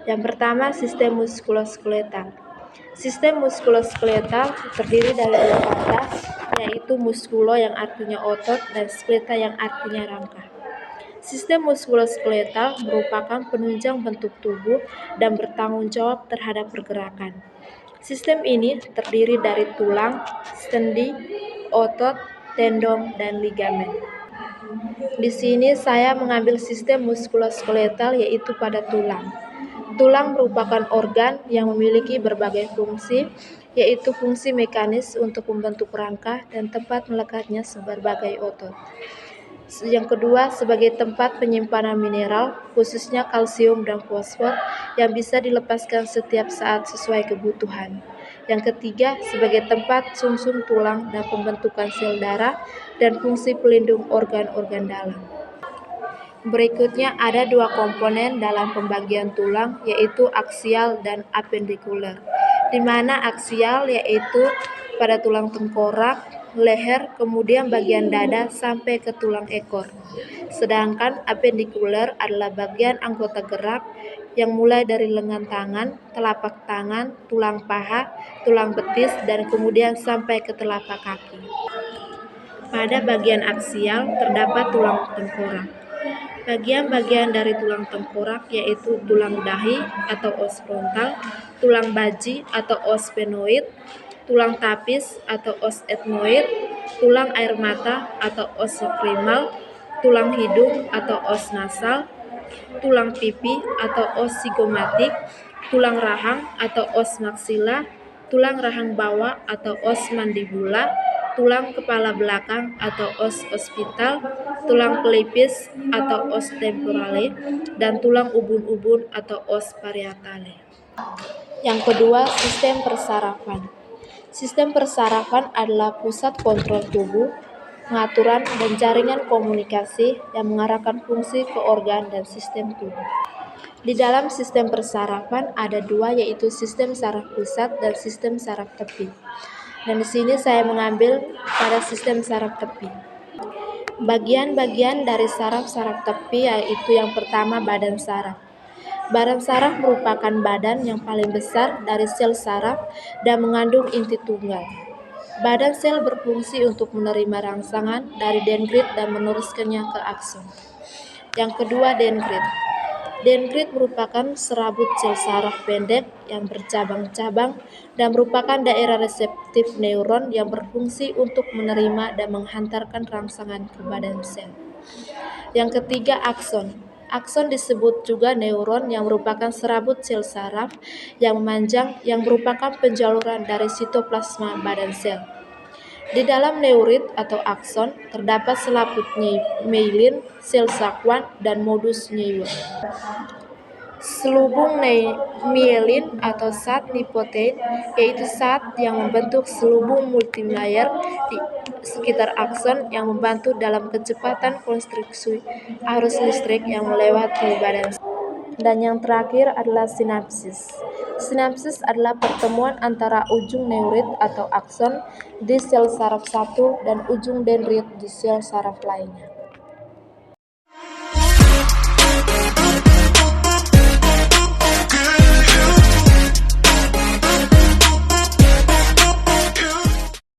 Yang pertama, sistem muskuloskeletal. Sistem muskuloskeletal terdiri dari dua kata, yaitu muskulo yang artinya otot dan skeleta yang artinya rangka. Sistem muskuloskeletal merupakan penunjang bentuk tubuh dan bertanggung jawab terhadap pergerakan. Sistem ini terdiri dari tulang, sendi, otot, tendon, dan ligamen. Di sini saya mengambil sistem muskuloskeletal yaitu pada tulang. Tulang merupakan organ yang memiliki berbagai fungsi, yaitu fungsi mekanis untuk membentuk rangka dan tempat melekatnya berbagai otot. Yang kedua, sebagai tempat penyimpanan mineral, khususnya kalsium dan fosfor, yang bisa dilepaskan setiap saat sesuai kebutuhan. Yang ketiga, sebagai tempat sumsum tulang dan pembentukan sel darah dan fungsi pelindung organ-organ dalam. Berikutnya ada dua komponen dalam pembagian tulang, yaitu aksial dan apendikuler. Di mana aksial yaitu pada tulang tengkorak, leher, kemudian bagian dada sampai ke tulang ekor. Sedangkan apendikuler adalah bagian anggota gerak yang mulai dari lengan tangan, telapak tangan, tulang paha, tulang betis, dan kemudian sampai ke telapak kaki. Pada bagian aksial terdapat tulang tengkorak. Bagian-bagian dari tulang tengkorak yaitu tulang dahi atau os frontal, tulang baji atau os sphenoid, tulang tapis atau os ethmoid, tulang air mata atau os lacrimal, tulang hidung atau os nasal, tulang pipi atau os sigomatik, tulang rahang atau os maxilla, tulang rahang bawah atau os mandibula, tulang kepala belakang atau os occipital, tulang pelipis atau os temporale, dan tulang ubun-ubun atau os parietale. Yang kedua, sistem persarafan. Sistem persarafan adalah pusat kontrol tubuh, pengaturan, dan jaringan komunikasi yang mengarahkan fungsi ke organ dan sistem tubuh. Di dalam sistem persarafan ada dua, yaitu sistem saraf pusat dan sistem saraf tepi. Dan di sini saya mengambil pada sistem saraf tepi. Bagian-bagian dari saraf-saraf tepi yaitu yang pertama badan saraf. Badan saraf merupakan badan yang paling besar dari sel saraf dan mengandung inti tunggal. Badan sel berfungsi untuk menerima rangsangan dari dendrit dan meneruskannya ke akson. Yang kedua, dendrit. Dendrit merupakan serabut sel saraf pendek yang bercabang-cabang dan merupakan daerah reseptif neuron yang berfungsi untuk menerima dan menghantarkan rangsangan ke badan sel. Yang ketiga, akson. Akson disebut juga neuron yang merupakan serabut sel saraf yang memanjang yang merupakan penjaluran dari sitoplasma badan sel. Di dalam neurit atau akson terdapat selaput myelin, sel sakwan, dan modus neuron. Selubung myelin atau SAT nipotein yaitu SAT yang membentuk selubung multilayer di sekitar akson yang membantu dalam kecepatan konstruksi arus listrik yang melewati badan. Dan yang terakhir adalah sinapsis. Sinapsis adalah pertemuan antara ujung neurit atau akson di sel saraf satu dan ujung dendrit di sel saraf lainnya.